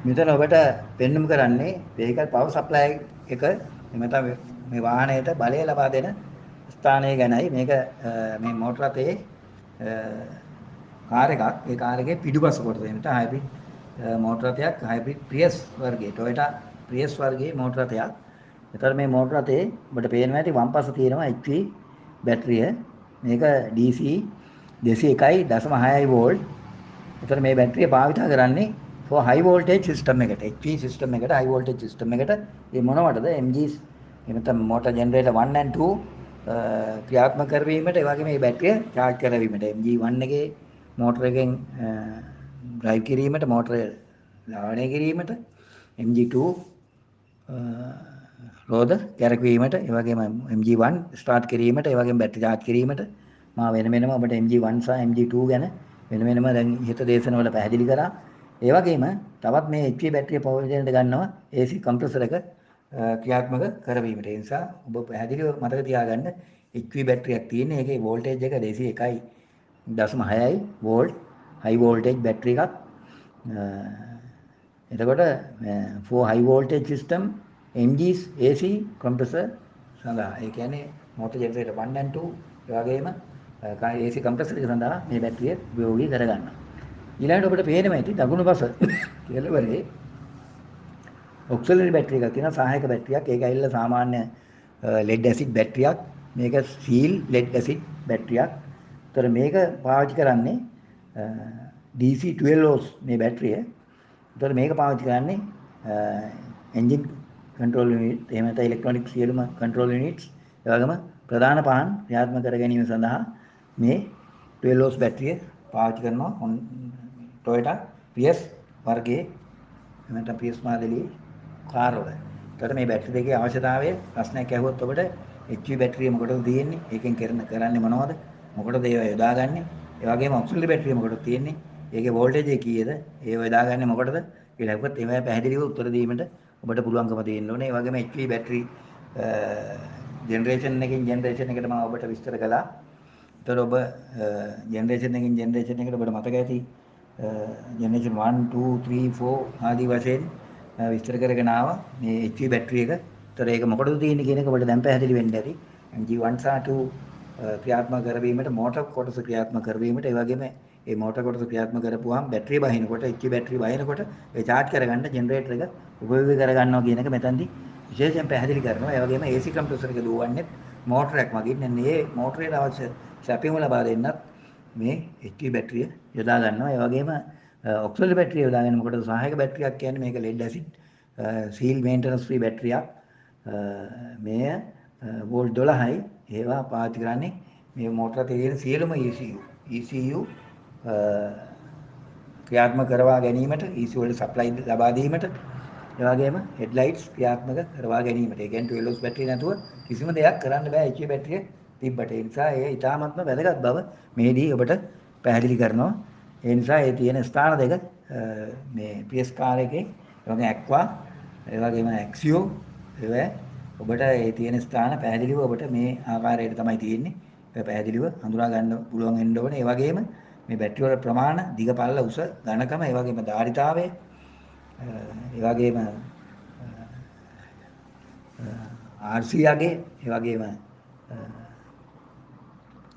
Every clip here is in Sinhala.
මෙතන ඔබට පෙන්눔 කරන්නේ vehicle power supply එක එහෙම නැත්නම් මේ වාහනයට බලය ලබා දෙන ස්ථානය ගැනයි මේක මේ මෝටර රථයේ කාර් එකක් ඒ කාර් එකේ පිටුපස කොටස එනට හයිබ්‍රිඩ් මෝටර රථයක් හයිබ්‍රිඩ් ප්‍රියස් වර්ගයේ Toyota ප්‍රියස් වර්ගයේ මෝටර රථයක්. ඒතර මේ මෝටර රථයේ ඔබට පේනවා ඇති වම් පස තියෙනවා HP බැටරිය. මේක DC 201.6 වෝල්ට්. ඒතර මේ බැටරිය භාවිත කරන්නේ for high voltage system එකට HP system එකට high voltage system එකට මේ මොනවටද MGs එහෙම නැත්නම් motor generator 1 and 2 ක්‍රියාත්මක කරවීමට ඒ වගේම මේ බැටරිය charge කරවීමට MG1 එකේ motor එකෙන් drive කිරීමට motor ලාවනය කිරීමට MG2 රෝද කැරකවීමට ඒ වගේම MG1 start කිරීමට ඒ වගේම බැටරි charge කිරීමට මා වෙන වෙනම ඔබට MG1 සහ MG2 ගැන වෙන වෙනම දැන් ඉහත දේශනවල පැහැදිලි කරා. ඒ වගේම තවත් මේ HP බැටරිය ප්‍රයෝජනයට ගන්නවා AC කම්ප්‍රෙසර් එක ක්‍රියාත්මක කරවීමට. ඒ නිසා ඔබ පැහැදිලිව මතක තියාගන්න HP බැටරියක් තියෙන එකේ වෝල්ටේජ් එක 201.6යි වෝල්ට් හයි වෝල්ටේජ් බැටරි එකක්. එතකොට for high voltage system MGs AC compressor සඳහා ඒ කියන්නේ motor generator 1 and 2 ඒ වගේම AC compressor එක සඳහා මේ බැටරිය උපයෝගී කරගන්නවා. ඊළඟට ඔබට පේනවා ඇති දකුණු පස කෙළවරේ ඔක්සිලරි බැටරි එකක් තියෙනවා සහායක බැටරියක්. ඒක ඇවිල්ලා සාමාන්‍ය lead acid බැටරියක්. මේක seal lead acid බැටරියක්. ඒතර මේක පාවිච්චි කරන්නේ DC 12 volts මේ බැටරිය. ඒතර මේක පාවිච්චි කරන්නේ engine control unit එහෙම නැත්නම් electronic සියලුම control units ඒ වගේම ප්‍රධාන පහන් ක්‍රියාත්මක කර ගැනීම සඳහා මේ 12 volts බැටරිය පාවිච්චි කරනවා Toyota Prius වර්ගයේ එහෙම නැත්නම් Prius මාඩලයේ කාර් වල. ඒතර මේ බැටරි දෙකේ අවශ්‍යතාවය ප්‍රශ්නයක් ඇහුවොත් ඔබට HP බැටරිය මොකටද තියෙන්නේ? ඒකෙන් කරන්නේ මොනවද? මොකටද ඒවා යොදාගන්නේ? ඒ වගේම ඔක්සිලරි බැටරිය මොකටද තියෙන්නේ? ඒකේ වෝල්ටේජ් එක කීයද? ඒව යොදාගන්නේ මොකටද? කියලා අහුවත් ඒවා පැහැදිලිව උත්තර දීමට ඔබට පුළුවන්කම තියෙන්න ඕනේ. ඒ වගේම HP බැටරි ජෙනරේෂන් එකකින් ජෙනරේෂන් එකට මම ඔබට විස්තර කළා. ඒතර ඔබ ජෙනරේෂන් එකකින් ජෙනරේෂන් එකට ඔබට මතක ඇති ජෙනරේෂන් 1 2 3 4 ආදී වශයෙන් විස්තර කරගෙන ආවා මේ HP බැටරි එක. ඒතර ඒක මොකටද තියෙන්නේ කියන එක ඔබට දැන් පැහැදිලි වෙන්න ඇති. MG1 සහ 2 ක්‍රියාත්මක කරවීමට මෝටර කොටස ක්‍රියාත්මක කරවීමට ඒ වගේම මේ මෝටර කොටස ක්‍රියාත්මක කරපුවාම බැටරිය බහිනකොට HP බැටරිය බහිනකොට ඒ charge කරගන්න ජෙනරේටර් එක උපයෝගී කරගන්නවා කියන එක මෙතනදී විශේෂයෙන් පැහැදිලි කරනවා. ඒ වගේම AC කම්ප්‍රෙසර් එක දුවන්නේ මෝටරයක් මගින්. මේ මෝටරයට අවශ්‍ය සැපයුම ලබා දෙන්නත් මේ HP බැටරිය යොදා ගන්නවා. ඒ වගේම ඔක්සිලරි බැටරිය යොදාගෙන මොකටද සහායක බැටරියක් කියන්නේ මේක lead acid seal maintenance free බැටරියක්. මේ වෝල්ට් 12යි ඒවා පාවිච්චි කරන්නේ මේ මෝටර තියෙන සියලුම ECU ක්‍රියාත්මක කරවා ගැනීමට ECU වල සප්ලයි ලබා දීමට ඒ වගේම හෙඩ්ලයිට්ස් ක්‍රියාත්මක කරවා ගැනීමට. ඒ කියන්නේ 12 volts බැටරිය නැතුව කිසිම දෙයක් කරන්න බෑ HP බැටරිය තිබ්බට. ඒ නිසා ඒ ඊටාත්ම වැදගත් බව මේදී ඔබට පැහැදිලි කරනවා. ඒ නිසා ඒ තියෙන ස්ථාන දෙක මේ PS කාර් එකේ වගේ Aqua ඒ වගේම Axio ඒවා ඔබට ඒ තියෙන ස්ථාන පැහැදිලිව ඔබට මේ ආකාරයට තමයි තියෙන්නේ. ඒක පැහැදිලිව හඳුනා ගන්න පුළුවන් වෙන්න ඕනේ. ඒ වගේම මේ බැටරි වල ප්‍රමාණ, දිග පළල උස ඝනකම, ඒ වගේම ධාරිතාවය, ඒ වගේම RC යගේ, ඒ වගේම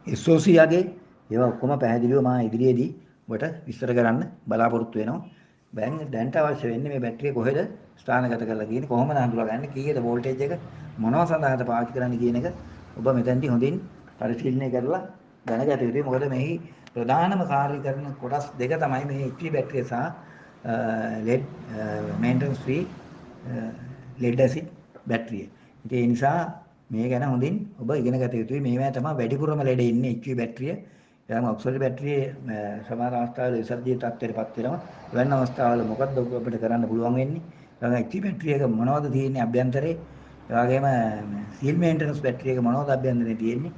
SOC යගේ ඒවා ඔක්කොම පැහැදිලිව මා ඉදිරියේදී ඔබට විස්තර කරන්න බලාපොරොත්තු වෙනවා. දැන්ට අවශ්‍ය වෙන්නේ මේ බැටරිය කොහෙද ස්ථානගත කරලා තියෙන්නේ කොහොමද හඳුනාගන්නේ කීයද වෝල්ටේජ් එක මොනවා සඳහාද පාවිච්චි කරන්නේ කියන එක ඔබ මෙතෙන්දී හොඳින් පරිශීලනය කරලා දැනගත යුතුයි. මොකද මේ ප්‍රධානම කාර්ය කරන කොටස් දෙක තමයි මේ HP බැටරිය සහ lead maintenance free lead acid බැටරිය. ඉතින් ඒ නිසා මේ ගැන හොඳින් ඔබ ඉගෙන ගත යුතුයි. මේවා තමයි වැඩිපුරම ලෙඩ ඉන්නේ HP බැටරිය. එයාම ඔක්සිලරි බැටරියේ සමහර අවස්ථාවල විසර්ජිත තත්ත්වයටපත් වෙනවා. වෙන අවස්ථාවල මොකක්ද අපිට කරන්න පුළුවන් වෙන්නේ? ඊළඟ HP බැටරියක මොනවද තියෙන්නේ අභ්‍යන්තරේ? ඒ වගේම seal maintenance බැටරි එක මොනවද අභ්‍යන්තරේ තියෙන්නේ?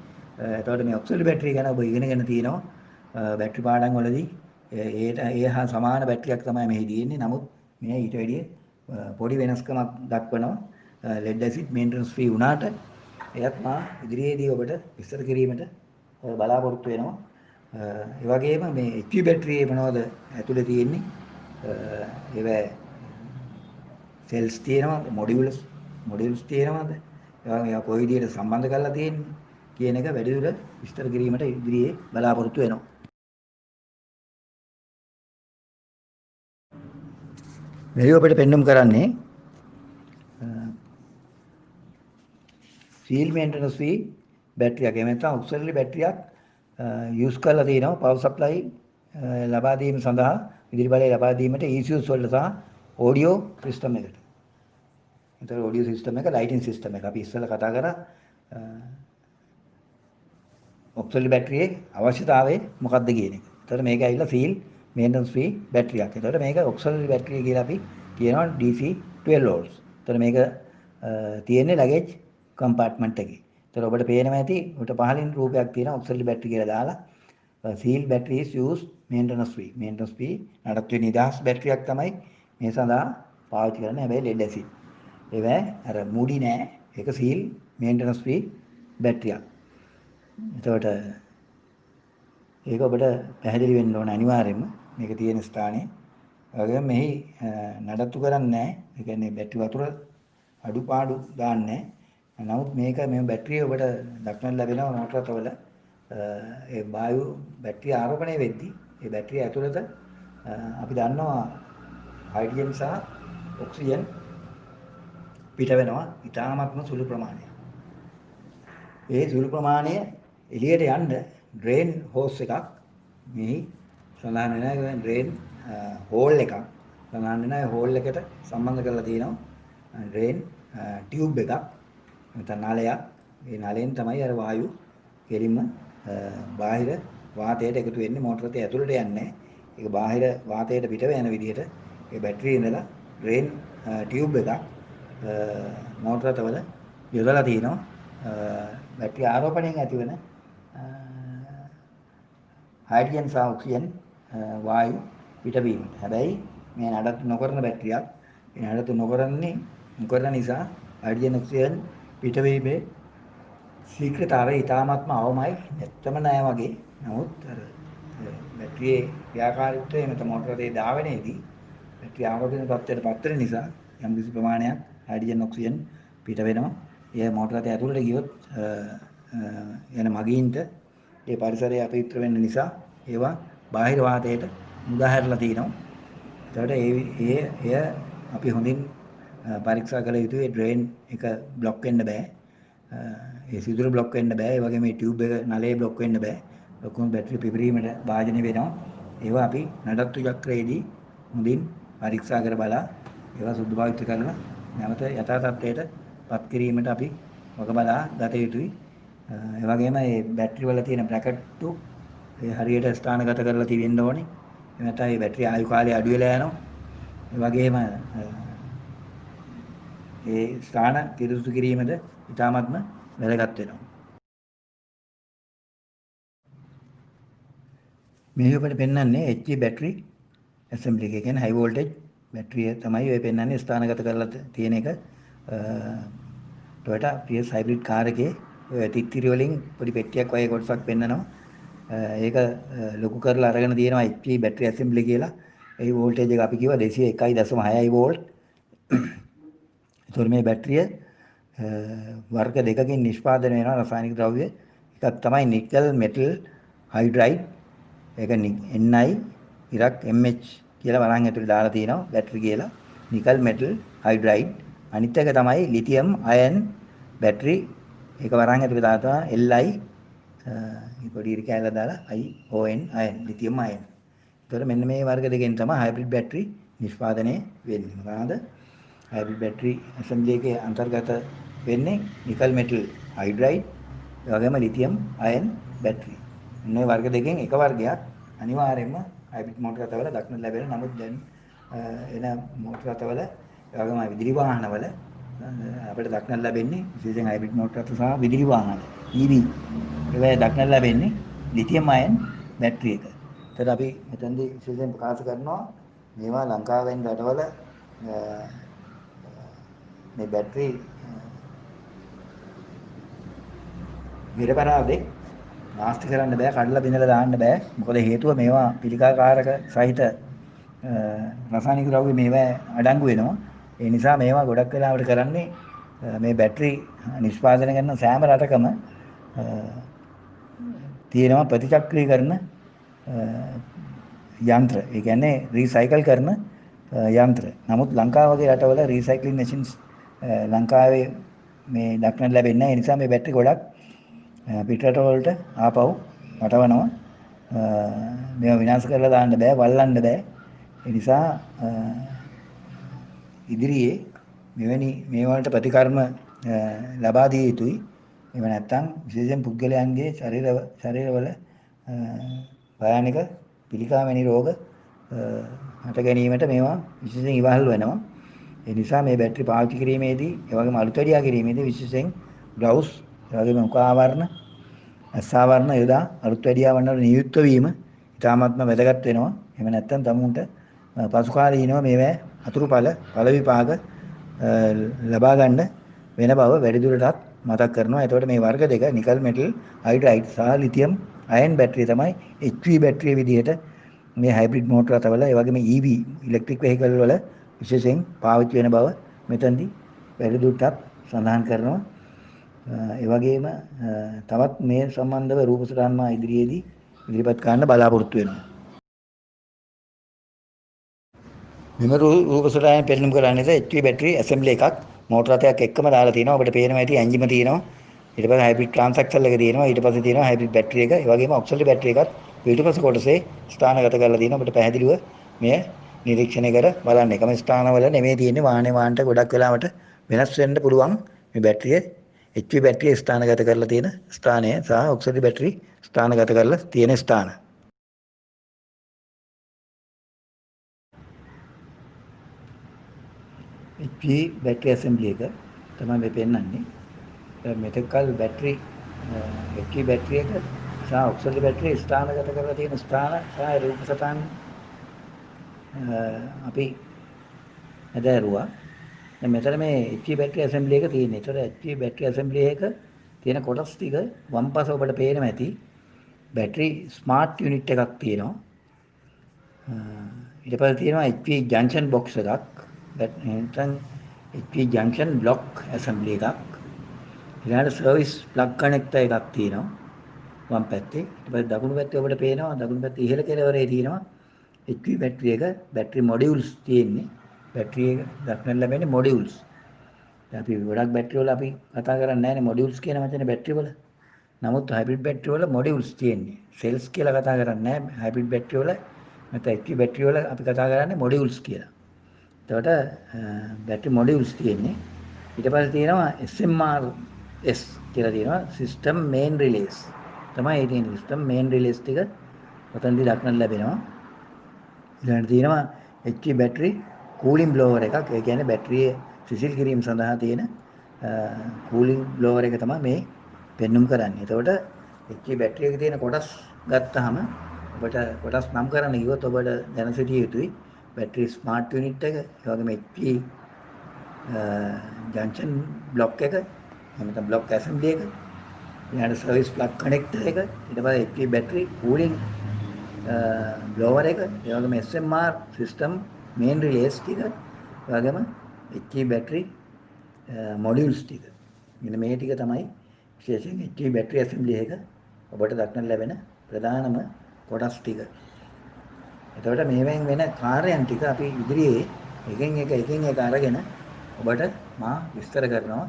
එතකොට මේ ඔක්සිලරි බැටරිය ගැන ඔබ ඉගෙනගෙන තියෙනවා. බැටරි පාඩම් වලදී ඒ හා සමාන බැටරියක් තමයි මෙහි තියෙන්නේ. නමුත් මේ ඊට වැඩිය පොඩි වෙනස්කමක් දක්වනවා. lead acid maintenance free වුණාට එයත් මා ඉදිරියේදී ඔබට විස්තර කිරීමට බලාපොරොත්තු වෙනවා. ඒ වගේම මේ HP බැටරියේ මොනවද ඇතුලේ තියෙන්නේ? ඒවා සෙල්ස් තියෙනවද? මොඩියුල්ස් තියෙනවද? ඒවා කොයි විදිහට සම්බන්ධ කරලා තියෙන්නේ කියන එක වැඩිදුර විස්තර කිරීමට ඉදිරියේ බලාපොරොත්තු වෙනවා. මේ අපිට පෙන්වුම් කරන්නේ සීල් මේන්ටනන්ස් ෆී බැටරියක්. එහෙම නැත්නම් ඔක්සිලරි බැටරියක් යූස් කරලා තියෙනවා පවර් සප්ලයි ලබා දීම සඳහා විදුලි බලය ලබා දීමට ECUs වලට සහ ඔඩියෝ සිස්ටම් එකට. ඒතර ඔඩියෝ සිස්ටම් එක ලයිටින් සිස්ටම් එක. අපි ඉස්සෙල්ලා කතා කරා ඔක්සිලරි බැටරියේ අවශ්‍යතාවය මොකක්ද කියන එක. ඒතර මේක ඇවිල්ලා සීල් මේන්ටනන්ස් ෆී බැටරියක්. ඒතර මේක ඔක්සිලරි බැටරිය කියලා අපි කියනවා DC 12 volts. ඒතර මේක තියෙන්නේ ලගේජ් කම්පාර්ට්මන්ට් එකේ. ඒතර ඔබට පේනවා ඇති උඩ පහලින් රූපයක් තියෙනවා ඔක්සිලරි බැටරි කියලා දාලා. seal batteries use maintenance fee. Maintenance fee නඩත්තු වෙන නිදහස් බැටරියක් තමයි මේ සඳහා පාවිච්චි කරන්නේ. හැබැයි lead acid. ඒවැ අර මූඩි නෑ. ඒක seal maintenance fee බැටරියක්. එතකොට ඒක ඔබට පැහැදිලි වෙන්න ඕන අනිවාර්යයෙන්ම මේක තියෙන ස්ථානයේ. ඒ වගේම මෙහි නඩත්තු කරන්නේ නැහැ. ඒ කියන්නේ බැටරි වතුර අඩුපාඩු දාන්නේ නැහැ. නමුත් මේක මේ බැටරිය ඔබට දක්නට ලැබෙනවා මෝටර රථවල ඒ වායු බැටරිය ආරෝපණය වෙද්දී ඒ බැටරිය ඇතුළත අපි දන්නවා හයිඩ්‍රජන් සහ ඔක්සිජන් පිට වෙනවා ඉතාමත්ම සුළු ප්‍රමාණයක්. ඒ සුළු ප්‍රමාණය එළියට යන්න ඩ්‍රේන් හෝස් එකක් මෙහි සඳහන් වෙනවා. ඩ්‍රේන් හෝල් එකක් සඳහන් වෙනවා. ඒ හෝල් එකට සම්බන්ධ කරලා තියෙනවා ඩ්‍රේන් ටියුබ් එකක් නැත්නම් නලයක්. ඒ නලයෙන් තමයි අර වායු කෙලින්ම බාහිර වාතයට එකතු වෙන්නේ. මෝටර රථය ඇතුළට යන්නේ. ඒක බාහිර වාතයට පිට වෙන විදිහට ඒ බැටරියේ ඉඳලා ඩ්‍රේන් ටියුබ් එකක් මෝටර රථවල යොදලා තිනවා. බැටරි ආරෝපණයෙන් ඇතිවන හයිඩ්‍රජන් සහ ඔක්සිජන් වායු පිටවීමට. හැබැයි මේ නඩත්තු නොකරන බැටරියක්. මේ නඩත්තු නොකරන නිසා හයිඩ්‍රජන් ඔක්සිජන් පිටවීමේ ශීඝ්‍රතාවය ඉතාමත්ම අවමයි. නැත්තම නෑ වගේ. නමුත් අර බැටරියේ ක්‍රියාකාරීත්වය නැත්නම් මෝටර රථයේ ධාවනයේදී බැටරිය ආරෝපණය තත්ත්වයට පත් වෙන නිසා යම් කිසි ප්‍රමාණයක් හයිඩ්‍රජන් ඔක්සිජන් පිට වෙනවා. ඒ මෝටර රථය ඇතුළට ගියොත් යන මගීන්ට ඒ පරිසරය අපවිත්‍ර වෙන්න නිසා ඒවා බාහිර වාතයට මුදාහැරලා තිනවා. ඒකට එය අපි හොඳින් පරීක්ෂා කළ යුතුයි. ඩ්‍රේන් එක બ્લોක් වෙන්න බෑ. ඒ සිදුරු બ્લોක් වෙන්න බෑ. ඒ වගේම මේ ටියුබ් එක නලයේ બ્લોක් වෙන්න බෑ. ඔක්කොම බැටරි පිපිරීමට භාජනය වෙනවා. ඒවා අපි නඩත්තු චක්‍රයේදී හොඳින් පරීක්ෂා කර බලා ඒවා සුද්ධ භාවිත කරලා නැවත යථා තත්ත්වයට පත් කිරීමට අපි වග බලා ගත යුතුයි. ඒ වගේම මේ බැටරි වල තියෙන බ්‍රැකට්ටු ඒ හරියට ස්ථානගත කරලා තියෙන්න ඕනේ. එහෙම නැත්නම් මේ බැටරි ආයු කාලය අඩු වෙලා යනවා. ඒ වගේම ඒ ස්ථාන පිරිසුදු කිරීමද ඉතාමත්ම වැදගත් වෙනවා. මේ අපිට පෙන්වන්නේ HV බැටරි ඇසෙම්බලි එක. කියන්නේ හයි වෝල්ටේජ් බැටරිය තමයි ඔය පෙන්වන්නේ ස්ථානගත කරලා තියෙන එක. Toyota Prius hybrid car එකේ ඔය තිත්තිරි වලින් පොඩි පෙට්ටියක් වගේ කොටසක් පෙන්වනවා. ඒක ලොකු කරලා අරගෙන තියෙනවා HV බැටරි ඇසෙම්බලි කියලා. ඒ වෝල්ටේජ් එක අපි කිව්වා 201.6 වෝල්ට්. ඒතර මේ බැටරිය වර්ග දෙකකින් නිෂ්පාදනය වෙනවා රසායනික ද්‍රව්‍ය. එකක් තමයි නිකල් මෙටල් හයිඩ්‍රයිඩ්. ඒක Ni ඉරක් MH කියලා වරන් ඇතුලේ දාලා තියෙනවා බැටරි කියලා. Nickel metal hydride. අනිත් එක තමයි ලිතියම් අයන් බැටරි. ඒක වරන් ඇතුලේ දාලා Li මේ පොඩි ඉරි කැලලා දාලා ION අයන් ලිතියම් අයන්. ඒතර මෙන්න මේ වර්ග දෙකෙන් තමයි හයිබ්‍රිඩ් බැටරි නිෂ්පාදනය වෙන්නේ. මොකද හයිබ්‍රිඩ් බැටරි ඇසෙම්බලි එකේ අන්තර්ගත වෙන්නේ නිකල් මෙටල් හයිඩ්‍රයිඩ් ඒ වගේම ලිතියම් අයන් බැටරි. මේ වර්ග දෙකෙන් එක වර්ගයක් අනිවාර්යයෙන්ම හයිබ්‍රිඩ් මෝටර රථවල දක්නට ලැබෙන. නමුත් දැන් එන මෝටර රථවල ඒ වගේම විදුලි වාහනවල අපිට දක්නට ලැබෙන්නේ විශේෂයෙන් හයිබ්‍රිඩ් මෝටර රථ සහ විදුලි වාහන EV ඒවා දක්නට ලැබෙන්නේ ලිතියම් අයන් බැටරි එක. ඒතර අපි මෙතනදී විශේෂයෙන් ප්‍රකාශ කරනවා මේවා ලංකාවෙන් රටවල මේ බැටරි විරපරාදේ නාස්ති කරන්න බෑ, කඩලා බිඳලා දාන්න බෑ. මොකද හේතුව මේවා පිළිකාකාරක සහිත රසායනික ද්‍රව්‍ය මේවා අඩංගු වෙනවා. ඒ නිසා මේවා ගොඩක් වෙලාවට කරන්නේ මේ බැටරි නිෂ්පාදනය කරන සෑම රටකම තියෙනවා ප්‍රතිචක්‍රීකරණ යන්ත්‍ර. ඒ කියන්නේ රීසයිකල් කරන යන්ත්‍ර. නමුත් ලංකාව වගේ රටවල රීසයික්ලින් මැෂින්ස් ලංකාවේ මේ දක්නට ලැබෙන්නේ නැහැ. ඒ නිසා මේ බැටරි ගොඩක් පිටරට වලට ආපහු පටවනවා. මේවා විනාශ කරලා දාන්න බෑ, වල්ලන්න බෑ. ඒ නිසා ඉදිරියේ මෙවැනි මේ වලට ප්‍රතිකර්ම ලබා දිය යුතුයි. එහෙම නැත්නම් විශේෂයෙන් පුද්ගලයන්ගේ ශරීරවල භයානක පිළිකාමැනි රෝග හට ගැනීමට මේවා විශේෂයෙන් ඉවහල් වෙනවා. ඒ නිසා මේ බැටරි පාවිච්චි කිරීමේදී, ඒ වගේම අලුත් වැඩියා කිරීමේදී විශේෂයෙන් ග්ලව්ස්, ඒ වගේම මුඛ ආවරණ, ඇස් ආවරණ යොදා අලුත් වැඩියා වන්නට නියුක්ත වීම ඉතාමත්ම වැදගත් වෙනවා. එහෙම නැත්නම් තමුන්ට පසුකාලීනව මේවා අතුරුඵල විපාක ලබා ගන්න වෙන බව වැඩිදුරටත් මතක් කරනවා. එතකොට මේ වර්ග දෙක නිකල් මෙටල් හයිඩ්‍රයිඩ් සහ ලිතියම් අයන් බැටරිය තමයි HV බැටරිය විදිහට මේ හයිබ්‍රිඩ් මෝටර රථවල ඒ වගේම EV ඉලෙක්ට්‍රික් වෙහිකල් වල විශේෂයෙන් පාවිච්චි වෙන බව මෙතනදී වැඩිදුරටත් සඳහන් කරනවා. ඒ වගේම තවත් මේ සම්බන්ධව රූපසටහන් මා ඉදිරියේදී ඉදිරිපත් කරන්න බලාපොරොත්තු වෙනවා. මෙම රූපසටහන පෙන්වීම කරන්නේ HV බැටරි ඇසෙම්බලි එකක් මෝටර රථයක් එක්කම දාලා තියෙනවා. ඔබට පේනවා ඇති එන්ජිම තියෙනවා. ඊට පස්සේ හයිබ්‍රිඩ් ට්‍රාන්සැක්ෂන් එක තියෙනවා. ඊට පස්සේ තියෙනවා හයිබ්‍රිඩ් බැටරි එක. ඒ වගේම ඔක්සිලරි බැටරි එකත් ඊට කොටසේ ස්ථානගත කරලා තියෙනවා. ඔබට පැහැදිලිව මෙය නිරීක්ෂණය කර බලන්න. එකම ස්ථානවල නෙමෙයි තියෙන්නේ. වාහනට ගොඩක් වෙලාවට වෙනස් වෙන්න පුළුවන්. මේ බැටරිය HV බැටරිය ස්ථානගත කරලා තියෙන ස්ථානය සහ ඔක්සිලරි බැටරි ස්ථානගත කරලා තියෙන ස්ථාන. HV බැටරි ඇසෙම්බලි එක තමයි මේ පෙන්වන්නේ. මෙතකල් බැටරි HV බැටරි එක සහ ඔක්සිලරි බැටරි ස්ථානගත කරලා තියෙන ස්ථාන සහ රූප සටහන් අපි හදාරුවා. දැන් මෙතන මේ HV බැටරි ඇසෙම්බලි එක තියෙන්නේ. ඒතර HV බැටරි ඇසෙම්බලි එක තියෙන කොටස් ටික වම් පස ඔබට පේනවා ඇති. බැටරි ස්මාර්ට් යුනිට් එකක් තියෙනවා. ඊට පස්සේ තියෙනවා HV ජන්ක්ෂන් බොක්ස් එකක්. නැත්නම් HV ජන්ක්ෂන් බ්ලොක් ඇසෙම්බලි එකක්. ඊළඟට සර්විස් ප්ලග් කනෙක්ටර් එකක් තියෙනවා වම් පැත්තේ. ඊට පස්සේ දකුණු පැත්තේ ඔබට පේනවා දකුණු පැත්තේ ඉහළ කෙළවරේ තියෙනවා HV බැටරි එක බැටරි මොඩියුල්ස් තියෙන්නේ. බැටරි එක දක්නට ලැබෙන්නේ මොඩියුල්ස්. අපි ගොඩක් බැටරි වල අපි කතා කරන්නේ නැහැ නේ මොඩියුල්ස් කියන වචනේ බැටරි වල. නමුත් හයිබ්‍රිඩ් බැටරි වල මොඩියුල්ස් තියෙන්නේ. සෙල්ස් කියලා කතා කරන්නේ නැහැ හයිබ්‍රිඩ් බැටරි වල. නැත්නම් HV බැටරි වල අපි කතා කරන්නේ මොඩියුල්ස් කියලා. එතකොට බැටරි මොඩියුල්ස් තියෙන්නේ. ඊට පස්සේ තියෙනවා SMRS කියලා තියෙනවා සිස්ටම් මේන් රිලේස්. තමයි ඒ තියෙන්නේ සිස්ටම් මේන් රිලේස් ටික ඔතනදී දක්නට ලැබෙනවා. ඊළඟට තියෙනවා HV බැටරි කූලින් බ්ලෝවර් එකක්. ඒ කියන්නේ බැටරිය සිසිල් කිරීම සඳහා තියෙන කූලින් බ්ලෝවර් එක තමයි මේ පෙන්눔 කරන්නේ. එතකොට HV බැටරි එකේ තියෙන කොටස් ගත්තාම ඔබට කොටස් නම් කරන්න කිව්වොත් ඔබට දැන සිටිය යුතුයි. බැටරි ස්මාර්ට් යුනිට් එක, ඒ වගේම HV ජන්ක්ෂන් බ්ලොක් එක, එහෙනම් බ්ලොක් ඇසෙම්බලි එක, ඊළඟට සර්විස් ප්ලග් කනෙක්ටර් එක, ඊට පස්සේ HV බැටරි කූලින් බ්ලෝවර් එක, ඒ වගේම SMR සිස්ටම් මේන් රිලේස් ටික, ඒ වගේම HV බැටරි මොඩියුල්ස් ටික. මෙන්න මේ ටික තමයි විශේෂයෙන් HV බැටරි ඇසෙම්බලි එක ඔබට දක්නට ලැබෙන ප්‍රධානම කොටස් ටික. එතකොට මේවෙන් වෙන කාර්යයන් ටික අපි ඉදිරියේ එකින් එක අරගෙන ඔබට මා විස්තර කරනවා.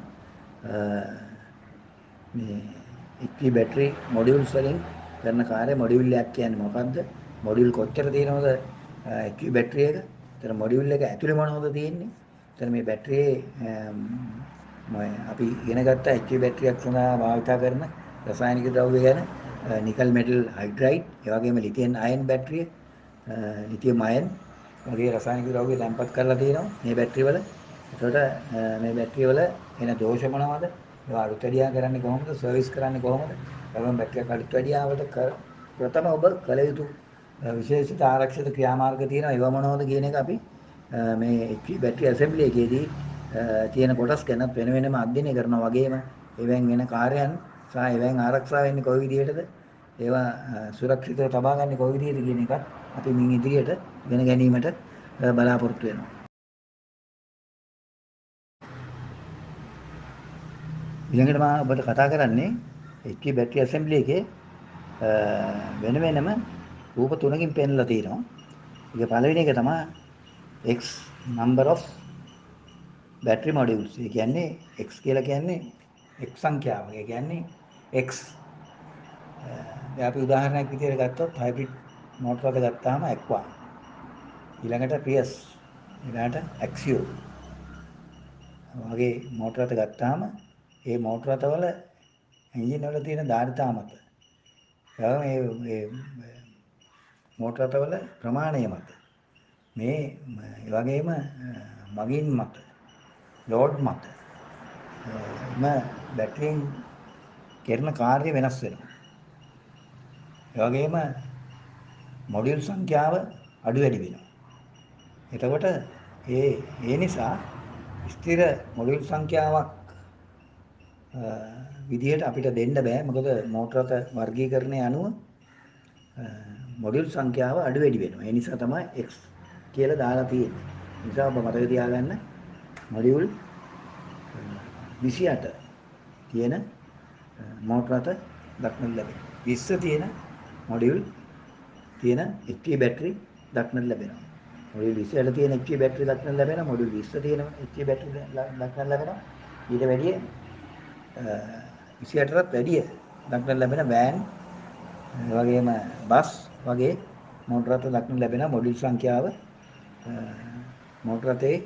මේ HV බැටරි මොඩියුල්ස් වලින් කරන කාර්ය මොඩියුල් එකක් කියන්නේ මොකක්ද? මොඩියුල් කොච්චර තියෙනවද HV බැටරි එක? එතන මොඩියුල් එක ඇතුලේ මොනවද තියෙන්නේ? එතන මේ බැටරියේ අපි ඉගෙන ගත්ත HV බැටරියක් සඳහා භාවිත කරන රසායනික ද්‍රව්‍ය ගැන නිකල් මෙටල් හයිඩ්‍රයිඩ්, ඒ වගේම ලිතියම් අයන් බැටරිය, ලිතියම් අයන් වගේ රසායනික ද්‍රව්‍ය තැන්පත් කරලා තියෙනවා මේ බැටරි වල. එතකොට මේ බැටරි වල එන දෝෂ මොනවද? ඒවා අලුත් වැඩියා කරන්නේ කොහොමද? සර්විස් කරන්නේ කොහොමද? ඊළඟ බැටරියක් අලුත් වැඩියාවට ප්‍රථම ඔබ කළ යුතු විශේෂිත ආරක්ෂිත ක්‍රියාමාර්ග තියෙනවා. ඒවා මොනවද කියන එක අපි මේ HV බැටරි ඇසෙම්බලි එකේදී තියෙන කොටස් ගැන වෙනම අධ්‍යයනය කරනවා. වගේම ඒවෙන් වෙන කාර්යයන් සහ ඒවෙන් ආරක්ෂා වෙන්නේ කොයි විදිහටද? ඒවා සුරක්ෂිතව තබා ගන්න කොයි විදිහද කියන එක අපි මින් ඉදිරියට ඉගෙන ගැනීමට බලාපොරොත්තු වෙනවා. ඊළඟට මම ඔබට කතා කරන්නේ HP බැටරි ඇසෙම්බලි එකේ වෙන වෙනම රූප තුනකින් පෙන්වලා තියෙනවා. ඒක පළවෙනි එක තමයි X number of battery modules. ඒ කියන්නේ X කියලා කියන්නේ X සංඛ්‍යාව. ඒ කියන්නේ X. දැන් අපි උදාහරණයක් විදිහට ගත්තොත් හයිබ්‍රිඩ් මෝටර රථ ගත්තාම Aqua. ඊළඟට Prius. ඊළඟට Axio. වගේ මෝටර රථ ගත්තාම ඒ මෝටර රථවල එන්ජින් වල තියෙන ධාරිතාව මත මේ මෝටර රථවල ප්‍රමාණය මත මේ ඒ වගේම මගින් මත ලෝඩ් මත බැටරියෙන් කරන කාර්ය වෙනස් වෙනවා. ඒ වගේම මොඩියුල් සංඛ්‍යාව අඩු වැඩි වෙනවා. එතකොට ඒ නිසා ස්ථිර මොඩියුල් සංඛ්‍යාවක් විදිහට අපිට දෙන්න බෑ. මොකද මෝටර රථ වර්ගීකරණය අනුව මොඩියුල් සංඛ්‍යාව අඩු වැඩි වෙනවා. ඒ නිසා තමයි X කියලා දාලා තියෙන්නේ. ඒ නිසා ඔබ මතක තියාගන්න මොඩියුල් 28 තියෙන මෝටර රථ දක්නට ලැබෙනවා. 20 තියෙන මොඩියුල් තියෙන HP බැටරි දක්නට ලැබෙනවා. මොඩියුල් 28 තියෙන HP බැටරි දක්නට ලැබෙනවා. මොඩියුල් 20 තියෙන HP බැටරි දක්නට ලැබෙනවා. ඊට වැඩිය 28ටත් වැඩිය දක්නට ලැබෙන වෑන් වගේම බස් වගේ මෝටර රථ දක්නට ලැබෙන මොඩියුල් සංඛ්‍යාව මෝටර රථයේ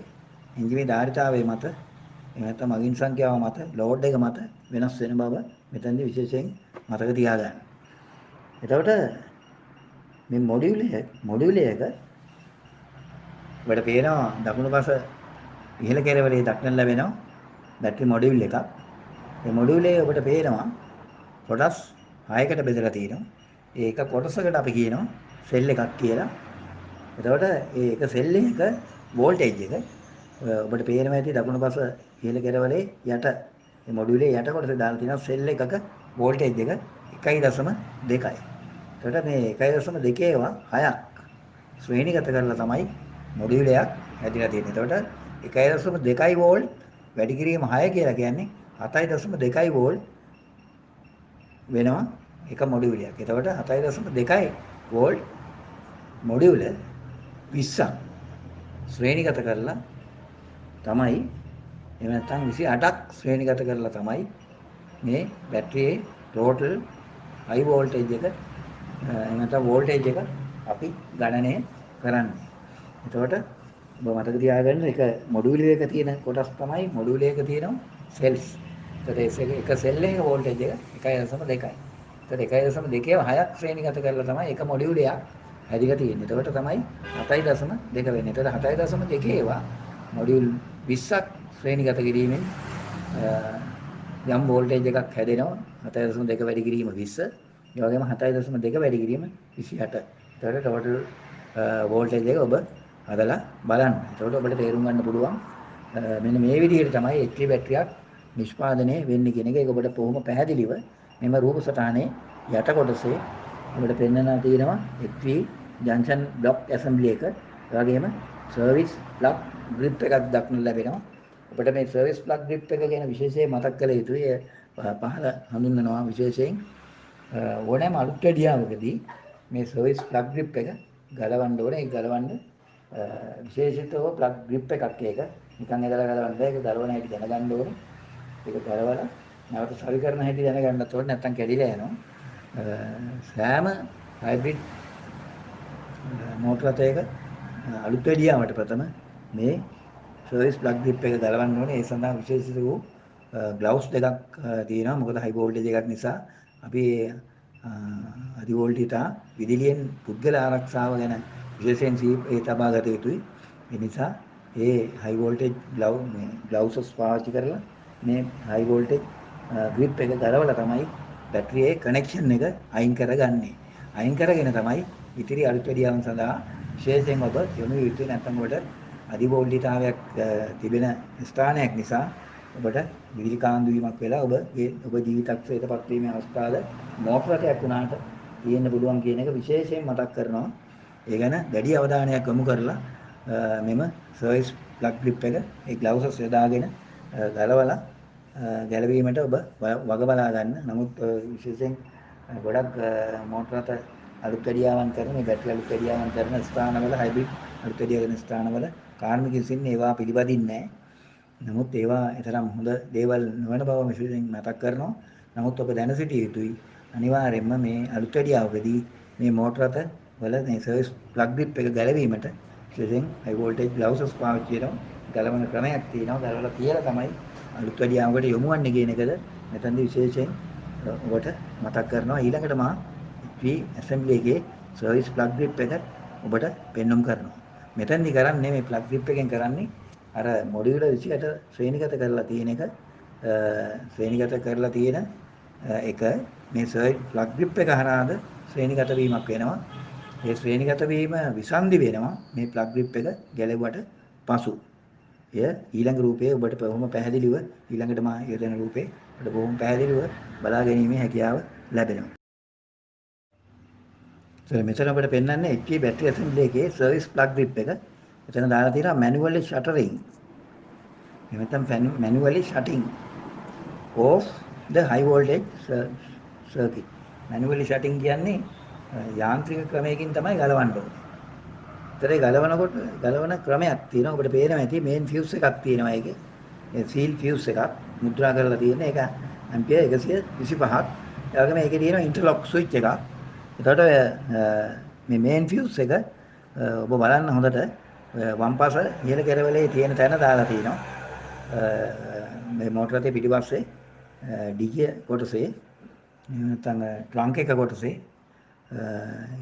එන්ජිමේ ධාරිතාවයේ මත එහෙම නැත්නම් මගින් සංඛ්‍යාව මත ලෝඩ් එක මත වෙනස් වෙන බව මෙතනදී විශේෂයෙන් මතක තියාගන්න. එතකොට මේ මොඩියුල් එක ඔබට පේනවා දකුණු පස ඉහළ කෙළවරේ දක්නට ලැබෙනවා බැටරි මොඩියුල් එකක්. මේ මොඩියුල් එක ඔබට පේනවා කොටස් 6කට බෙදලා තියෙනවා. ඒ එක කොටසකට අපි කියනවා සෙල් එකක් කියලා. එතකොට ඒ එක සෙල් එකක වෝල්ටේජ් එක ඔබට පේනවා ඇති දකුණු පස ඉහළ කෙළවරේ යට මේ මොඩියුලේ යට කොටසේ දාලා තියෙනවා සෙල් එකක වෝල්ටේජ් එක 1.2යි. එතකොට මේ 1.2 ඒවා 6ක් ශ්‍රේණිගත කරලා තමයි මොඩියුලයක් හැදිලා තියෙන්නේ. එතකොට 1.2 වෝල්ට් වැඩි කිරීම 6 කියලා කියන්නේ 7.2 වෝල්ට් වෙනවා එක මොඩියුලයක්. එතකොට 7.2 වෝල්ට් මොඩියුල 20ක් ශ්‍රේණිගත කරලා තමයි එහෙම නැත්නම් 28ක් ශ්‍රේණිගත කරලා තමයි මේ බැටරියේ ටෝටල් හයි වෝල්ටේජ් එක එහෙම නැත්නම් වෝල්ටේජ් එක අපි ගණනය කරන්නේ. එතකොට ඔබ මතක තියාගන්න එක මොඩියුල් එකක තියෙන කොටස් තමයි මොඩියුල් එකක තියෙන සෙල්ස්. එතකොට එක සෙල් එකක වෝල්ටේජ් එක 1.2යි. එතකොට 1.2 6ක් ශ්‍රේණිගත කරලා තමයි එක මොඩියුලයක් හැදිලා තියෙන්නේ. එතකොට තමයි 7.2 වෙන්නේ. එතකොට 7.2 ඒවා මොඩියුල් 20ක් ශ්‍රේණිගත කිරීමෙන් යම් වෝල්ටේජ් එකක් හැදෙනවා. 7.2 වැඩි කිරීම 20. ඒ වගේම 7.2 වැඩි කිරීම 28. එතකොට ටෝටල් වෝල්ටේජ් එක ඔබ හදලා බලන්න. එතකොට ඔබට තේරුම් ගන්න පුළුවන් මෙන්න මේ විදිහට තමයි HP බැටරියක් නිෂ්පාදනය වෙන්නේ කියන එක. ඒක ඔබට කොහොම පැහැදිලිව මෙම රූප සටහනේ යට කොටසේ ඔබට පෙන්වලා තියෙනවා HP ජන්ක්ෂන් බ්ලොක් ඇසෙම්බලි එක. ඒ වගේම සර්විස් ප්ලග් ග්‍රිප් එකක් දක්නට ලැබෙනවා. ඔබට මේ සර්විස් ප්ලග් ග්‍රිප් එක ගැන විශේෂයෙන් මතක් කළ යුතුයි. පහළ හඳුන්වනවා විශේෂයෙන් ඕනෑම අලුත් වැඩියාවකදී මේ සර්විස් ප්ලග් ග්‍රිප් එක ගලවන්න ඕනේ. ඒක ගලවන්න විශේෂිතව ප්ලග් ග්‍රිප් එකක් ඒක. නිකන් ඇදලා ගලවන්න බෑ. ඒක දරවන හැටි දැනගන්න ඕනේ. ඒක ගලවලා නැවත සරි කරන හැටි දැනගන්නත් ඕනේ. නැත්තම් කැඩිලා යනවා. සෑම හයිබ්‍රිඩ් මෝටර රථයක අලුත් වැඩියාවට ප්‍රථම මේ සර්විස් ප්ලග් ග්‍රිප් එක ගලවන්න ඕනේ. ඒ සඳහා විශේෂිත වූ ග්ලව්ස් දෙකක් තියෙනවා. මොකද හයි වෝල්ටේජ් එකක් නිසා අපි අධි වෝල්ටේජ් විදුලියෙන් පුද්ගල ආරක්ෂාව ගැන විශේෂයෙන් ඒ තබා ගත යුතුයි. ඒ නිසා ඒ හයි වෝල්ටේජ් ග්ලව්ස් පාවිච්චි කරලා මේ හයි වෝල්ටේජ් ග්‍රිප් එක ගලවලා තමයි බැටරියේ කනෙක්ෂන් එක අයින් කරගන්නේ. අයින් කරගෙන තමයි ඉතිරි අලුත් වැඩියාවන් සඳහා විශේෂයෙන් ඔබ යොමු යුතුයි. නැත්නම් ඔබට අධි වෝල්ටේජ්තාවයක් තිබෙන ස්ථානයක් නිසා ඔබට විදුලි කාන්දු වීමක් වෙලා ඔබ ජීවිතක්ෂයටපත් වීමේ අවස්ථාවල මෝටර රථයක් වුණාට තියෙන්න පුළුවන් කියන එක විශේෂයෙන් මතක් කරනවා. ඒ ගැන වැඩි අවධානයක් යොමු කරලා මෙම සර්විස් ප්ලග් ග්‍රිප් එක ඒ ග්ලව්ස් යොදාගෙන ගලවලා ගැළවීමට ඔබ වග බලා ගන්න. නමුත් විශේෂයෙන් ගොඩක් මෝටර රථ අලුත් වැඩියාවන් කරන මේ බැටරි අලුත් වැඩියාවන් කරන ස්ථානවල හයිබ්‍රිඩ් අලුත් වැඩියා කරන ස්ථානවල කාර්මික විසින් ඒවා පිළිපදින්නේ නැහැ. නමුත් ඒවා තරම් හොඳ දේවල් නොවන බව විශේෂයෙන් මතක් කරනවා. නමුත් ඔබ දැන සිටිය යුතුයි. අනිවාර්යයෙන්ම මේ අලුත් වැඩියාවකදී මේ මෝටර රථ වල මේ සර්විස් ප්ලග් ග්‍රිප් එක ගැලවීමට විශේෂයෙන් හයි වෝල්ටේජ් ග්ලව්සස් පාවිච්චි කරනවා. ගලවන ක්‍රමයක් තියෙනවා. ගලවලා තියලා තමයි අලුත් වැඩියාවකට යොමු වන්නේ කියන එකද මෙතනදී විශේෂයෙන් ඔබට මතක් කරනවා. ඊළඟට මා HP ඇසෙම්බලි එකේ සර්විස් ප්ලග් ග්‍රිප් එක ඔබට පෙන්වුම් කරනවා. මෙතනදී කරන්නේ මේ ප්ලග් ග්‍රිප් එකෙන් කරන්නේ අර මොඩියුලර් 28 ශ්‍රේණිගත කරලා තියෙන එක ශ්‍රේණිගත කරලා තියෙන එක මේ සර්විස් ප්ලග් ග්‍රිප් එක හරහාද ශ්‍රේණිගත වීමක් වෙනවා. ඒ ශ්‍රේණිගත වීම විසන්ධි වෙනවා මේ ප්ලග් ග්‍රිප් එක ගැලෙව්වට පසු. එය ඊළඟ රූපයේ ඔබට බොහොම පැහැදිලිව ඊළඟට මා යොදන රූපේ ඔබට බොහොම පැහැදිලිව බලා ගැනීමේ හැකියාව ලැබෙනවා. මෙතන ඔබට පෙන්වන්නේ HP බැටරි ඇසෙම්බලි එකේ සර්විස් ප්ලග් ග්‍රිප් එක. එතන දාලා තියෙනවා manually shuttering. එහෙනම් manually shutting off the high voltage circuit. manually shutting කියන්නේ යාන්ත්‍රික ක්‍රමයකින් තමයි ගලවන්න ඕනේ. ඒතරේ ගලවන ක්‍රමයක් තියෙනවා. ඔබට පේනවා ඇති මේන් ෆියුස් එකක් තියෙනවා ඒකේ. ඒ සීල් ෆියුස් එකක් මුද්‍රා කරලා තියෙන එක ඇම්පියර් 125ක්. ඒ වගේම ඒකේ තියෙනවා ඉන්ටර්ලොක් ස්විච් එකක්. එතකොට මේ මේන් ෆියුස් එක ඔබ බලන්න හොඳට වම් පාස ඉහළ කෙරවලේ තියෙන තැන දාලා තිනවා. මේ මෝටර එකේ පිටිපස්සේ ඩිගිය කොටසේ නැත්නම් ට්‍රංක් එක කොටසේ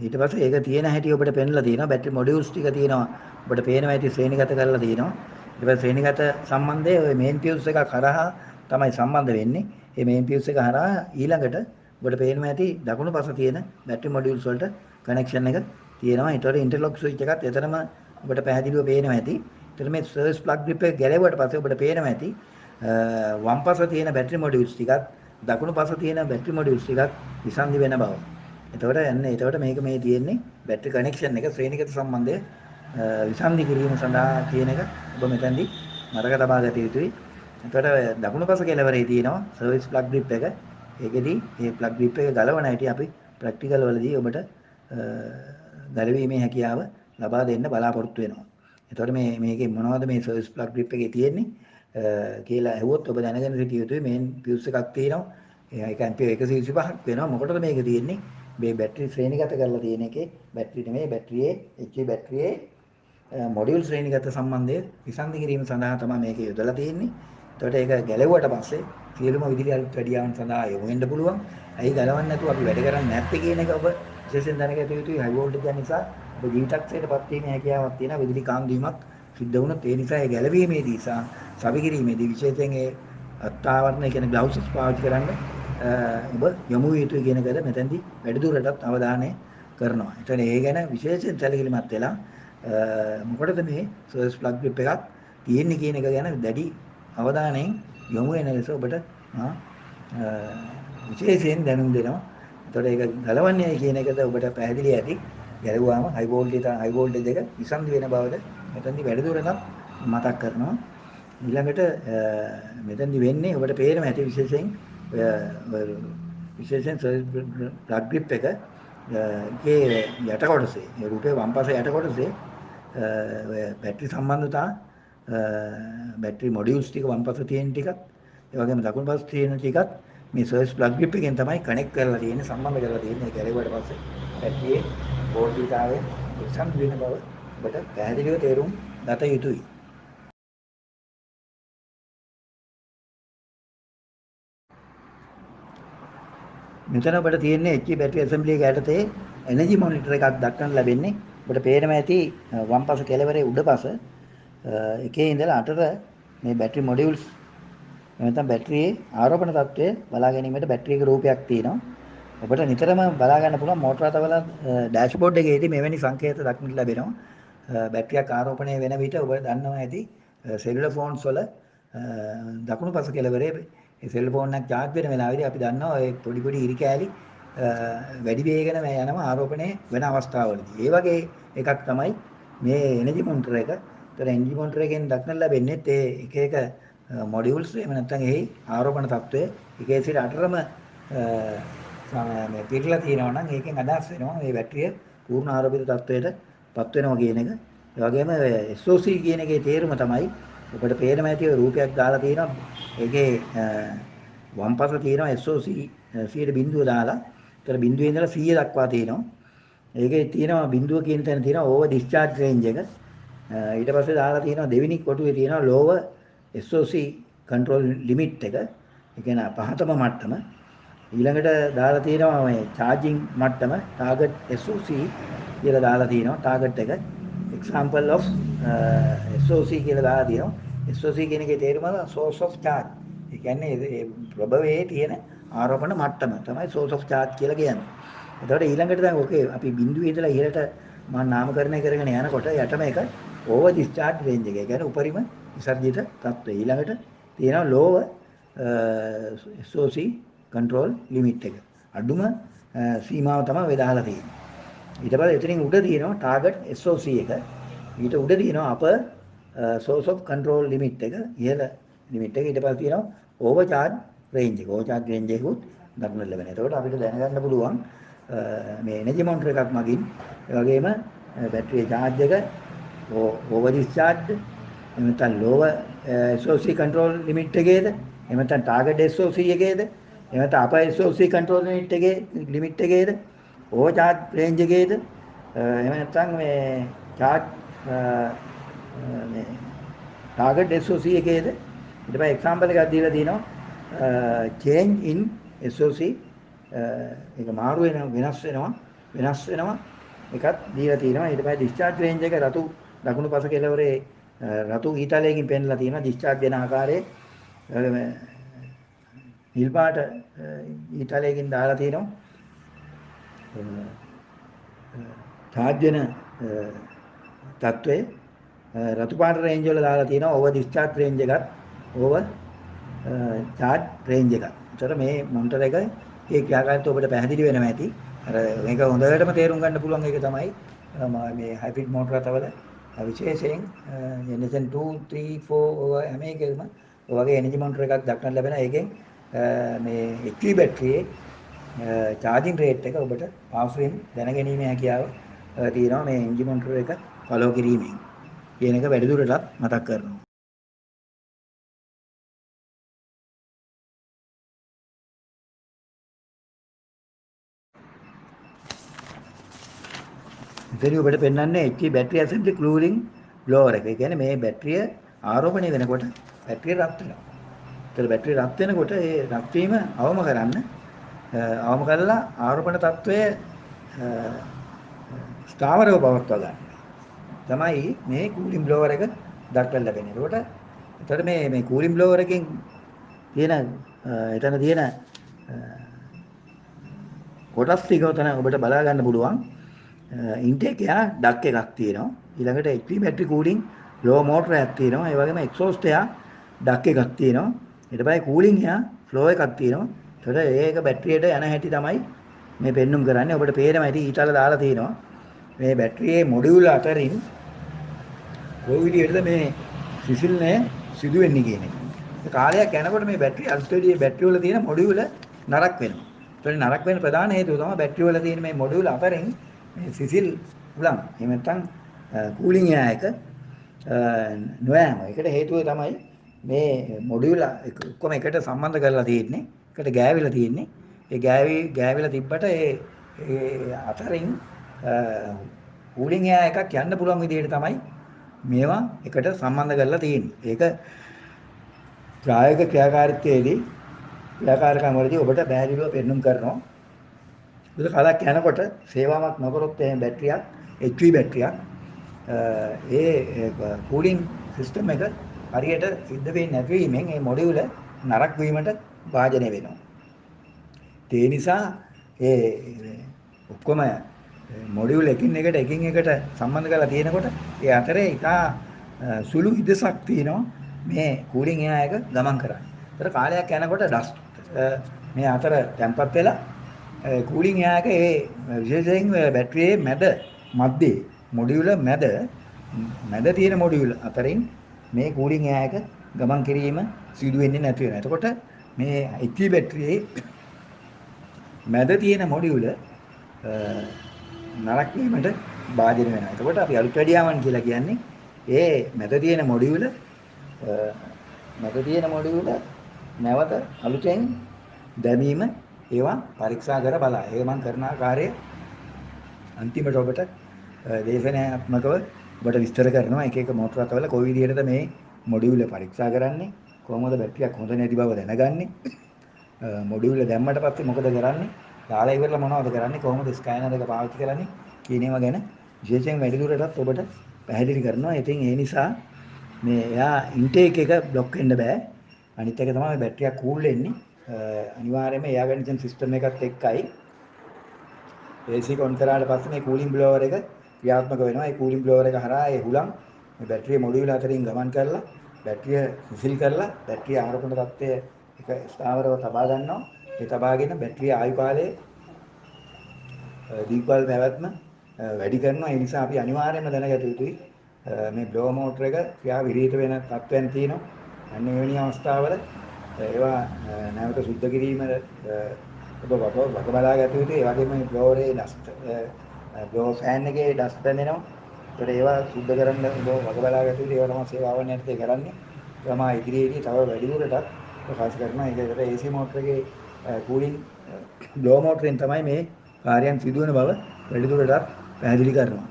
ඊට පස්සේ ඒක තියෙන හැටි ඔබට පෙන්ලා තියෙනවා. බැටරි මොඩියුල්ස් ටික තියෙනවා. ඔබට පේනවා ඇති ශ්‍රේණිගත කරලා තියෙනවා. ඊට පස්සේ ශ්‍රේණිගත සම්බන්ධය ඔය මේන් ෆියුස් එක කරහා තමයි සම්බන්ධ වෙන්නේ. මේ මේන් ෆියුස් එක හරහා ඊළඟට ඔබට පේනවා ඇති දකුණු පස තියෙන බැටරි මොඩියුල්ස් වලට කනෙක්ෂන් එක තියෙනවා. ඊට වඩා ඉන්ටර්ලොක් ස්විච් එකත් එතනම ඔබට පැහැදිලිව පේනවා ඇති. ඒතර මේ සර්විස් ප්ලග් ග්‍රිප් එක ගැලෙවුවට පස්සේ ඔබට පේනවා ඇති වම් පස තියෙන බැටරි මොඩියුල්ස් ටිකත් දකුණු පස තියෙන බැටරි මොඩියුල්ස් ටිකත් විසන්ධි වෙන බව. එතකොට මේක මේ තියෙන්නේ බැටරි කනෙක්ෂන් එක ශ්‍රේණිගත සම්බන්ධය විසන්ධි කිරීම සඳහා කියන එක ඔබ මෙතනදී මතක තබා ගත යුතුයි. එතකොට දකුණු පස කෙළවරේ තියෙනවා සර්විස් ප්ලග් ග්‍රිප් එක. ඒකෙදී මේ ප්ලග් ග්‍රිප් එක ගලවන හැටි අපි ප්‍රැක්ටිකල් වලදී ඔබට ගලවීමේ හැකියාව ලබා දෙන්න බලාපොරොත්තු වෙනවා. එතකොට මේකේ මොනවද මේ සර්විස් ප්ලග් ග්‍රිප් එකේ තියෙන්නේ කියලා ඇහුවොත් ඔබ දැනගෙන සිටිය යුතුයි. මේන් ෆියුස් එකක් තියෙනවා. ඒක ඇම්පියර් 125ක් වෙනවා. මොකටද මේක තියෙන්නේ? මේ බැටරි ශ්‍රේණිගත කරලා තියෙන එකේ බැටරි නෙමෙයි බැටරියේ HP බැටරියේ මොඩියුල් ශ්‍රේණිගත සම්බන්ධය විසන්ධි කිරීම සඳහා තමයි මේක යොදලා තියෙන්නේ. එතකොට ඒක ගැලෙව්වට පස්සේ සියලුම විදුලි අලුත් වැඩියාවන් සඳහා යොමු වෙන්න පුළුවන්. ඇයි ගලවන්නේ නැතුව අපි වැඩ කරන්නේ නැත්තේ කියන එක ඔබ විශේෂයෙන් දැනගත යුතුයි. හයි වෝල්ටේජ් නිසා ඔබ ජීවිතක්ෂයටපත් වීමේ හැකියාවක් තියෙනවා. විදුලි කාන්දීමක් සිද්ධ වුණොත් ඒ නිසා ඒ ගැලවීමේදී සහ සවි කිරීමේදී විශේෂයෙන් ඒ අත්ආවරණ කියන්නේ ග්ලව්ස් පාවිච්චි කරන්න ඔබ යොමු විය යුතුයි කියන එකද මෙතෙන්දී වැඩිදුරටත් අවධානය කරනවා. එතන ඒ ගැන විශේෂයෙන් සැලකිලිමත් වෙලා මොකටද මේ සර්විස් ප්ලග් ග්‍රිප් එකක් තියෙන්නේ කියන එක ගැන දැඩි අවධානයෙන් යොමු වෙන ලෙස ඔබට විශේෂයෙන් දැනුම් දෙනවා. එතකොට ඒක ගලවන්නේ කියන එකද ඔබට පැහැදිලි ඇති. ගැලුවාම හයි වෝල්ටේජ් එක විසන්ධි වෙන බවද මෙතෙන්දී වැඩිදුරටත් මතක් කරනවා. ඊළඟට මෙතෙන්දී වෙන්නේ ඔබට පේනවා ඇති විශේෂයෙන් සර්විස් ප්ලග් ග්‍රිප් එක ගේ යට කොටසේ රූපේ වම් පාසේ යට කොටසේ බැටරි සම්බන්ධතා බැටරි මොඩියුල්ස් ටික වම් පාසේ තියෙන ටිකත් ඒ වගේම දකුණු පාසේ තියෙන ටිකත් මේ සර්විස් ප්ලග් ග්‍රිප් එකෙන් තමයි කනෙක්ට් කරලා තියෙන්නේ සම්බන්ධ කරලා තියෙන්නේ. ගැලෙවුවට පස්සේ බැටරියේ වෝල්ටේජාවේ විසන්ධි වෙන බව ඔබට පැහැදිලිව තේරුම් ගත යුතුයි. මෙතන ඔබට තියෙන්නේ HP බැටරි ඇසෙම්බලි එක යටතේ එනර්ජි මොනිටර් එකක් දක්වන්න ලැබෙන්නේ. ඔබට පේනවා ඇති වම් පස කෙළවරේ උඩ පස එකේ ඉඳලා 8ට මේ බැටරි මොඩියුල්ස් නැත්නම් බැටරියේ ආරෝපණ තත්ත්වය බලා ගැනීමට බැටරියක රූපයක් තියෙනවා. ඔබට නිතරම බලා ගන්න පුළුවන් මෝටර රථවල ඩෑෂ්බෝඩ් එකේදී මෙවැනි සංකේත දක්නට ලැබෙනවා. බැටරියක් ආරෝපණය වෙන විට ඔබ දන්නවා ඇති සෙලුලර් ෆෝන්ස් වල දකුණු පස කෙළවරේ ඒ සෙල් ෆෝන් එකක් charge වෙන වෙලාවෙදී අපි දන්නවා ඒ පොඩි පොඩි ඉරි කෑලි වැඩි වේගන යනවා ආරෝපණය වෙන අවස්ථාවලදී. ඒ වගේ එකක් තමයි මේ එනර්ජි මොනිටර් එක. ඒතර එනර්ජි මොනිටර් එකෙන් දක්නට ලැබෙන්නේ ඒ එක එක මොඩියුල්ස් එහෙම නැත්නම් එහි ආරෝපණ තත්වය 1 සිට 8ටම මේ පිරලා තියෙනවා නම් ඒකෙන් අදහස් වෙනවා මේ බැටරිය පූර්ණ ආරෝපිත තත්වයට පත් වෙනවා කියන එක. ඒ වගේම SOC කියන එකේ තේරුම තමයි ඔබට පේනම ඇති රූපයක් දාලා තියෙනවා. ඒකේ වම් පස තියෙනවා SOC 100 දාලා. ඒතර බිඳුවේ ඉඳලා 100 දක්වා තියෙනවා. ඒකේ තියෙනවා බිඳුව කියන තැන තියෙනවා ඕවර් ඩිස්චාර්ජ් රේන්ජ් එක. ඊට පස්සේ දාලා තියෙනවා දෙවෙනි කොටුවේ තියෙනවා ලෝවර් SOC කන්ට්‍රෝල් ලිමිට් එක. ඒ කියන්නේ පහතම මට්ටම. ඊළඟට දාලා තියෙනවා මේ charging මට්ටම target SOC කියලා දාලා තියෙනවා target එක. example of SOC කියලා දාලා තියෙනවා. SOC කියන එකේ තේරුම source of charge. ඒ කියන්නේ ප්‍රභවයේ තියෙන ආරෝපණ මට්ටම තමයි source of charge කියලා කියන්නේ. එතකොට ඊළඟට දැන් ඔකේ අපි බිඳුවේ ඉඳලා ඉහළට මම නාමකරණය කරගෙන යනකොට යටම එක over discharge range එක. ඒ කියන්නේ උපරිම විසර්ජිත තත්ත්වය. ඊළඟට තියෙනවා lower SOC control limit එක. අඩුම සීමාව තමයි ඔය දාලා තියෙන්නේ. ඊට පස්සේ එතනින් උඩ තියෙනවා target SOC එක. ඊට උඩ තියෙනවා upper source of control limit එක. ඉහළ limit එක. ඊට පස්සේ තියෙනවා overcharge range එක. overcharge range එකකුත් දක්නට ලැබෙනවා. එතකොට අපිට දැනගන්න පුළුවන් මේ එනර්ජි මොනිටර් එකක් මගින් ඒ වගේම බැටරියේ charge එක over discharge එහෙම නැත්නම් lower SOC control limit එකේද එහෙම නැත්නම් target SOC එකේද එහෙම නැත්නම් upper SOC control limit එකේද overcharge range එකේද එහෙම නැත්නම් මේ charge මේ target SOC එකේද ඊට පස්සේ example එකක් දීලා තියෙනවා change in SOC ඒක මාරු වෙනවා වෙනස් වෙනවා එකක් දීලා තියෙනවා ඊට පස්සේ discharge range එක රතු දකුණු පස කෙළවරේ රතු ඊතලයකින් පෙන්ලා තියෙනවා discharge වෙන ආකාරයේ නිල් පාට ඊතලයකින් දාලා තියෙනවා charge වෙන තත්වයේ රතු පාට range වල දාලා තියෙනවා over discharge range එකත් over charge range එකත්. ඒතර මේ මොනිටර් එක ඒ ක්‍රියාකාරීත්වය ඔබට පැහැදිලි වෙනවා ඇති. අර මේක හොඳටම තේරුම් ගන්න පුළුවන් එක තමයි මේ හයිබ්‍රිඩ් මෝටර අතවල විශේෂයෙන් ජෙනරේෂන් 2 3 4 හැම එකකම ඔය වගේ එනර්ජි මොනිටර් එකක් දක්නට ලැබෙනවා. ඒකෙන් මේ HV බැටරියේ charging rate එක ඔබට පාස්වෙන් දැනගැනීමේ හැකියාව තියෙනවා මේ එනර්ජි මොනිටර් එක ෆලෝ කිරීමෙන්. කියන එක වැඩිදුරටත් මතක් කරනවා. ඉතින් ඔබට පෙන්වන්නේ HV battery assembly cooling blower එක. ඒ කියන්නේ මේ බැටරිය ආරෝපණය වෙනකොට බැටරිය රත් වෙනවා. ඒතර බැටරිය රත් වෙනකොට ඒ රත් වීම අවම කරන්න අවම කරලා ආරෝපණ තත්වය ස්ථාවරව පවත්වා ගන්න. තමයි මේ cooling blower එක දක්වලා ලැබෙන්නේ. ඒකට මේ cooling blower එකෙන් තියෙන එතන තියෙන කොටස් ටික උතන ඔබට බලා ගන්න පුළුවන්. ඉන්ටේක් එක ඩක් එකක් තියෙනවා. ඊළඟට HP battery cooling blower motor එකක් තියෙනවා. ඒ වගේම exhaust එක ඩක් එකක් තියෙනවා. ඊට පස්සේ cooling එක flow එකක් තියෙනවා. ඒකට ඒක බැටරියට යන හැටි තමයි මේ පෙන්눔 කරන්නේ. ඔබට පේනවා ඇති ඊටල දාලා තියෙනවා. මේ බැටරියේ මොඩියුල් අතරින් කොයි විදිහටද මේ සිසිල්නය සිදු වෙන්නේ කියන එක. ඒ කාලයක් යනකොට මේ බැටරි අල්ටර්නේටිව් බැටරි වල තියෙන මොඩියුල නරක් වෙනවා. ඒතකොට නරක් වෙන ප්‍රධාන හේතුව තමයි බැටරි වල තියෙන මේ මොඩියුල් අතරින් මේ සිසිල් උලන් එහෙම නැත්නම් කූලින් එක නොයෑම. ඒකට හේතුව තමයි මේ මොඩියුල් ඔක්කොම එකට සම්බන්ධ කරලා තියෙන්නේ. එකට ගෑවිලා තියෙන්නේ. ඒ ගෑවිලා තිබ්බට ඒ අතරින් කූලින් එකක් යන්න පුළුවන් විදිහට තමයි මේවා එකට සම්බන්ධ කරලා තියෙන්නේ. ඒක ප්‍රායෝගික ක්‍රියාකාරීත්වයේදී ක්‍රියාකාරකම් වලදී ඔබට පැහැදිලිව පෙන්눔 කරනවා. ඒක කාලයක් යනකොට සේවාවක් නොකරොත් එහෙනම් බැටරියක් HV බැටරියක් ඒ කූලින් සිස්ටම් එක හරියට සිද්ධ වෙන්නේ නැතිවීමෙන් මේ මොඩියුල නරක වීමට භාජනය වෙනවා. ඒ නිසා ඒ ඔක්කොම මොඩියුල් එකින් එකට සම්බන්ධ කරලා තියෙනකොට ඒ අතරේ ඉතා සුළු ඉදසක් තියෙනවා මේ කූලින් එක ගමන් කරන්නේ. ඒතර කාලයක් යනකොට ඩස්ට් මේ අතර තැම්පත් වෙලා කූලින් එක ඒ විශේෂයෙන් බැටරියේ මැදේ මොඩියුල මැද තියෙන මොඩියුල් අතරින් මේ කූලින් එක ගමන් කිරීම සිදු වෙන්නේ නැති වෙනවා. එතකොට මේ HP බැටරියේ මැද තියෙන මොඩියුල නරක වීමට භාජනය වෙනවා. එතකොට අපි අලුත් වැඩියාවන් කියලා කියන්නේ ඒ මැද තියෙන මොඩියුල නැවත අලුතෙන් දැමීම ඒවා පරීක්ෂා කර බලා. ඒ මම කරන ආකාරය අන්තිමට ඔබට දේශනාත්මකව ඔබට විස්තර කරනවා එක එක මෝටර රථවල කොයි විදිහටද මේ මොඩියුල පරීක්ෂා කරන්නේ, කොහොමද බැටරියක් හොඳ නැති බව දැනගන්නේ, මොඩියුල දැම්මට පස්සේ මොකද කරන්නේ, දාලා ඉවරලා මොනවද කරන්නේ, කොහොමද ස්කෑනර් එක පාවිච්චි කරන්නේ කියන ඒවා ගැන විශේෂයෙන් වැඩිදුරටත් ඔබට පැහැදිලි කරනවා. ඉතින් ඒ නිසා මේ එයා ඉන්ටේක් එක બ્લોක් වෙන්න බෑ. අනිත් එක තමයි බැටරියක් කූල් වෙන්නේ. අනිවාර්යයෙන්ම එයා කන්ඩිෂන් සිස්ටම් එකත් එක්කයි AC එක ඔන් කරාට පස්සේ මේ කූලින් බ්ලෝවර් එක ක්‍රියාත්මක වෙනවා. ඒ කූලින් බ්ලෝවර් එක හරහා ඒ හුලං මේ බැටරිය මොඩියුල අතරින් ගමන් කරලා බැටරිය සිසිල් කරලා බැටරිය ආරෝපණ තත්ත්වය එක ස්ථාවරව තබා ගන්නවා. ඒ තබාගෙන බැටරිය ආයු කාලයේ දීපල් පැවැත්ම වැඩි කරනවා. ඒ නිසා අපි අනිවාර්යයෙන්ම දැනගත යුතුයි මේ බ්ලෝ මෝටර එක ක්‍රියා විරහිත වෙන තත්ත්වයන් තියෙනවා. අන්න එවැනි අවස්ථාවල ඒවා නැවත සුද්ධ කිරීමට ඔබ වග බලා ගත යුතුයි. ඒ වගේම මේ බ්ලෝවරේ ඩස්ට් බ්ලෝ ෆෑන් එකේ ඩස්ට් දැනෙනවා. ඒකට ඒවා සුද්ධ කරන්න ඔබ වග බලා ගත යුතුයි. ඒවා තමයි සේවාවන් යටතේ කරන්නේ. තමයි ඉදිරියේදී තව වැඩිදුරටත් ප්‍රකාශ කරනවා. ඒකට AC මෝටර එකේ කූලින් බ්ලෝ මෝටරෙන් තමයි මේ කාර්යයන් සිදුවන බව වැඩිදුරටත් පැහැදිලි කරනවා.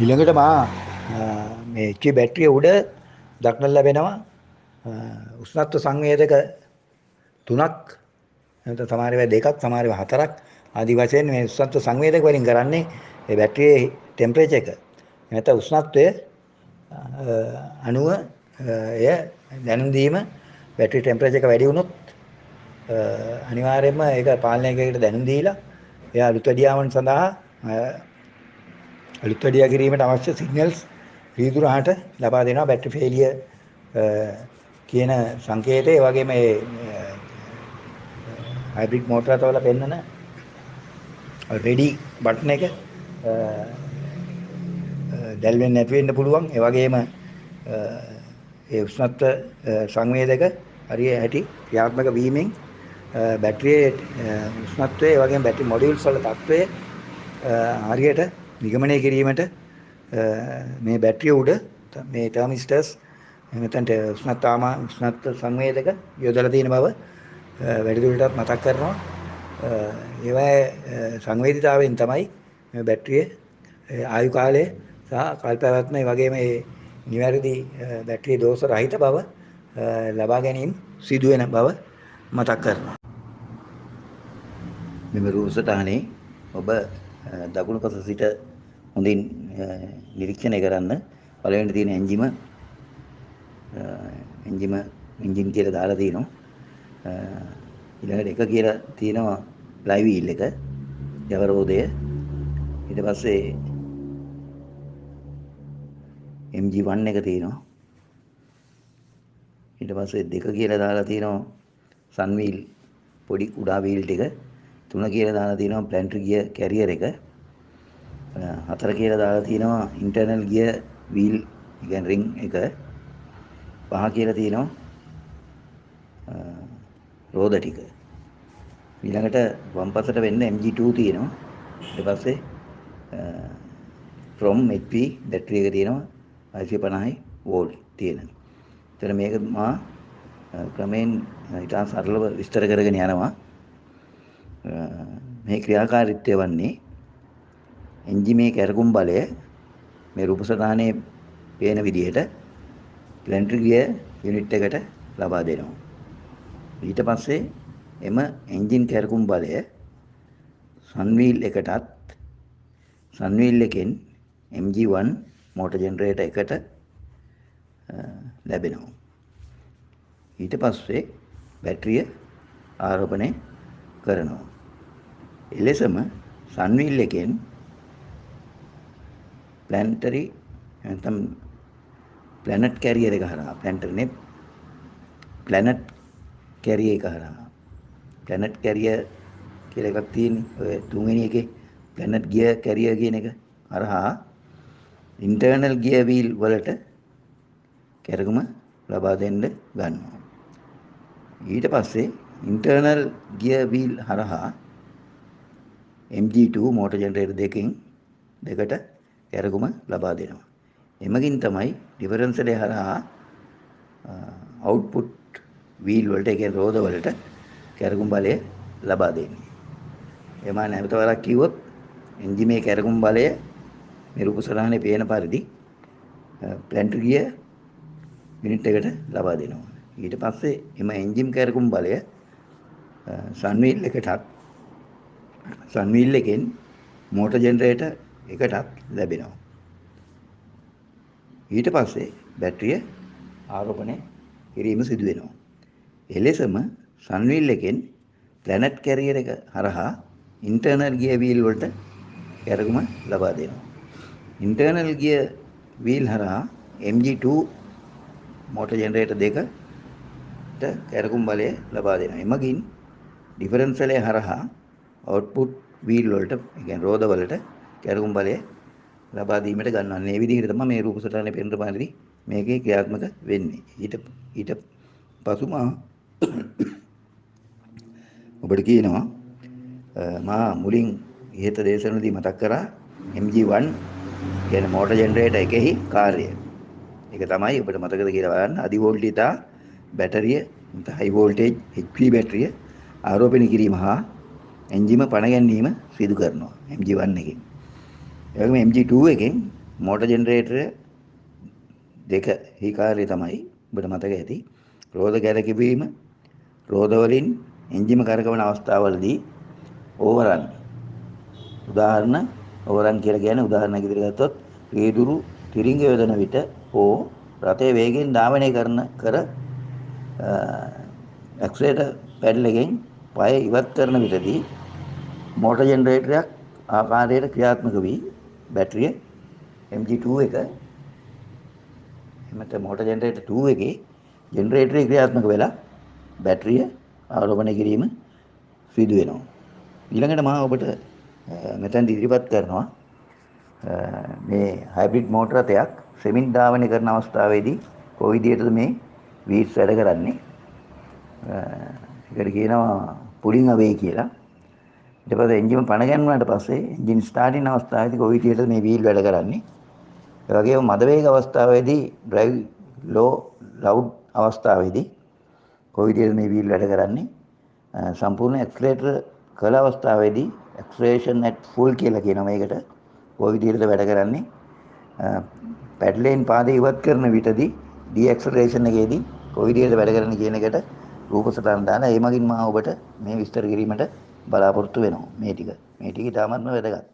ඊළඟට මේ HP බැටරිය උඩ දක්නට ලැබෙනවා උෂ්ණත්ව සංවේදක 3ක්, නැත්නම් සමහර වෙලාව 2ක්, සමහර වෙලාව 4ක් ආදි වශයෙන් මේ උෂ්ණත්ව සංවේදක වලින් කරන්නේ මේ බැටරියේ ටෙම්පරේචර් එක නැත්නම් උෂ්ණත්වය අණුව එය දැනුම් දීම. බැටරි ටෙම්පරේචර් එක වැඩි වුණොත් අනිවාර්යයෙන්ම ඒක පාලනයකකට දැනුම් දීලා එයා අලුත් වැඩියාවන් සඳහා අලුත් වැඩියා කිරීමට අවශ්‍ය සිග්නල්ස් රීදුරාට ලබා දෙනවා. බැටරි ෆේලියර් කියන සංකේතය, ඒ වගේම මේ හයිබ්‍රිඩ් මෝටර රථවල පෙන්වන රෙඩි බටන් එක දැල් වෙන්නේ නැති වෙන්න පුළුවන්. ඒ වගේම ඒ උෂ්ණත්ව සංවේදක හරිය හැටි ක්‍රියාත්මක වීමෙන් බැටරියේ උෂ්ණත්වය, ඒ වගේම බැටරි මොඩියුල්ස් වල තත්ත්වය හරියට නිගමනය කිරීමට මේ බැටරිය උඩ මේ තර්මිස්ටර්ස් නැත්නම් උෂ්ණත්ව සංවේදක යොදලා තියෙන බව වැඩිදුරටත් මතක් කරනවා. ඒවායේ සංවේදීතාවයෙන් තමයි මේ බැටරියේ ආයු කාලය සහ කල්පැවැත්ම, ඒ වගේම මේ නිවැරදි බැටරිය දෝෂ රහිත බව ලබා ගැනීම සිදු වෙන බව මතක් කරනවා. මෙම රූපසටහනේ ඔබ දකුණු පස සිට හොඳින් නිරීක්ෂණය කරන්න. පළවෙනි තියෙන එන්ජින් කියලා දාලා තියෙනවා. ඊළඟට 1 කියලා තියෙනවා ෆ්ලයි වීල් එක, යවරෝධය. ඊට පස්සේ MG1 එක තියෙනවා. ඊට පස්සේ 2 කියලා දාලා තියෙනවා සන් වීල් පොඩි කුඩා වීල් ටික. 3 කියලා දාලා තියෙනවා ප්ලැන්ටරි ගියර් කැරියර් එක. 4 කියලා දාලා තියෙනවා ඉන්ටර්නල් ගියර් වීල් කියන්නේ රින් එක. 5 කියලා තියෙනවා රෝද ටික. ඊළඟට වම් පසට වෙන්න MG2 තියෙනවා. ඊට පස්සේ from HP බැටරි එක තියෙනවා 550 වෝල්ට් තියෙන. එතන මේක මා ක්‍රමයෙන් ඉතා සරලව විස්තර කරගෙන යනවා. මේ ක්‍රියාකාරීත්වය වන්නේ එන්ජිමේ කැරකුම් බලය මේ රූපසටහනේ පේන විදිහට ප්ලැන්ටරි ගියර් යුනිට් එකට ලබා දෙනවා. ඊට පස්සේ එම එන්ජින් කැරකුම් බලය සන් වීල් එකටත්, සන් වීල් එකෙන් MG1 මෝටර් ජෙනරේටර් එකට ලැබෙනවා. ඊට පස්සේ බැටරිය ආරෝපණය කරනවා. එලෙසම සන් වීල් එකෙන් ප්ලැනටරි නැත්නම් ප්ලැනට් කැරියර් එක හරහා, ප්ලැනට් කැරියර් එක හරහා, ප්ලැනට් කැරියර් කියලා එකක් තියෙන්නේ ඔය තුන්වෙනි එකේ ප්ලැනට් ගියර් කැරියර් කියන එක හරහා ඉන්ටර්නල් ගියර් වීල් වලට කැරකුම ලබා දෙන්න ගන්නවා. ඊට පස්සේ ඉන්ටර්නල් ගියර් වීල් හරහා MG2 මෝටර් ජෙනරේටර් දෙකට කැරකුම ලබා දෙනවා. එමගින් තමයි ඩිෆරන්සලේ හරහා අවුට්පුට් වීල් වලට, ඒ කියන්නේ රෝද වලට කැරකුම් බලය ලබා දෙන්නේ. එමා නැවත වරක් කිව්වොත් එන්ජිමේ කැරකුම් බලය මේ රූප සටහනේ පේන පරිදි ප්ලැන්ට් ගියර් මිනිත් එකට ලබා දෙනවා. ඊට පස්සේ එම එන්ජින් කැරකුම් බලය සන්වීල් එකෙන් මෝටර් ජෙනරේටර් එකටත් ලැබෙනවා. ඊට පස්සේ බැටරිය ආරෝපණය කිරීම සිදු වෙනවා. එලෙසම සන්වීල් එකෙන් ප්ලැනට් කැරියර් එක හරහා ඉන්ටර්නල් ගියර් වීල් වලට කැරකුම ලබා දෙනවා. ඉන්ටර්නල් ගියර් වීල් හරහා MG2 මෝටර් ජෙනරේටර් දෙකට කැරකුම් බලය ලබා දෙනවා. එමගින් ඩිෆරන්සලේ හරහා අවුට්පුට් වීල් වලට, ඒ කියන්නේ රෝද වලට කැරකුම් බලය ලබා දීමට ගන්නවා. මේ විදිහට තමයි මේ රූප සටහනේ පෙන්වන පරිදි මේකේ ක්‍රියාත්මක වෙන්නේ. ඊට පසුම ඔබට කියනවා මා මුලින් ඉහත දේශනවලදී මතක් කරා MG1 කියන්නේ මෝටර් ජෙනරේටර් එකෙහි කාර්යය. ඒක තමයි ඔබට මතකද කියලා බලන්න. අධි වෝල්ටීතා බැටරිය, හයි වෝල්ටේජ් HP බැටරිය ආරෝපණය කිරීම හා එන්ජිම පණ ගැනීම සිදු කරනවා MG1 එකෙන්. ඒ වගේම MG2 එකෙන් මෝටර් ජෙනරේටර් දෙකෙහි කාර්යය තමයි ඔබට මතක ඇති. රෝද කැරකෙවීම, රෝද වලින් එන්ජිම කරකවන අවස්ථාවවලදී ඕවරන්. උදාහරණ ඕවරන් කියලා කියන්නේ උදාහරණයක් විදිහට ගත්තොත් වීදුරු තිරිංග යොදන විට හෝ රථයේ වේගයෙන් ධාවනය කර ඇක්සලරේටර් පැඩල් එකෙන් පය ඉවත් කරන විටදී මෝටර් ජෙනරේටරයක් ආකාරයට ක්‍රියාත්මක වී බැටරිය MG2 එක එමෙත මෝටර් ජෙනරේටර් 2 එකේ ජෙනරේටරේ ක්‍රියාත්මක වෙලා බැටරිය ආරෝපණය කිරීම සිදු වෙනවා. ඊළඟට මම ඔබට මෙතෙන් ඉදිරිපත් කරනවා මේ හයිබ්‍රිඩ් මෝටර රථයක් සෙමින් ධාවනය කරන අවස්ථාවේදී කොයි විදිහටද මේ වීල්ස් වැඩ කරන්නේ. ඒකට කියනවා පුලින් අවේ කියලා. ඊට පස්සේ එන්ජිම පණ ගැන්වුවාට පස්සේ එන්ජින් ස්ටාර්ටින් අවස්ථාවේදී කොයි විදිහටද මේ වීල් වැඩ කරන්නේ. ඒ වගේම මද වේග අවස්ථාවේදී ඩ්‍රයිව් ලෝ ලවුඩ් අවස්ථාවේදී කොයි විදිහටද මේ වීල් වැඩ කරන්නේ. සම්පූර්ණ ඇක්සලරේටර් කළ අවස්ථාවේදී ඇක්සලරේෂන් ඇට් ෆුල් කියලා කියනවා මේකට. කොයි විදිහටද වැඩ කරන්නේ. පැඩලෙන් පාදේ ඉවත් කරන විටදී ඩීඇක්සලරේෂන් එකේදී කොයි විදිහටද වැඩ කරන්නේ කියන එකට රූප සටහන් දාලා ඒ මගින් මම ඔබට මේ විස්තර කිරීමට බලාපොරොත්තු වෙනවා. මේ ටික ඉතාමත්ම වැදගත්.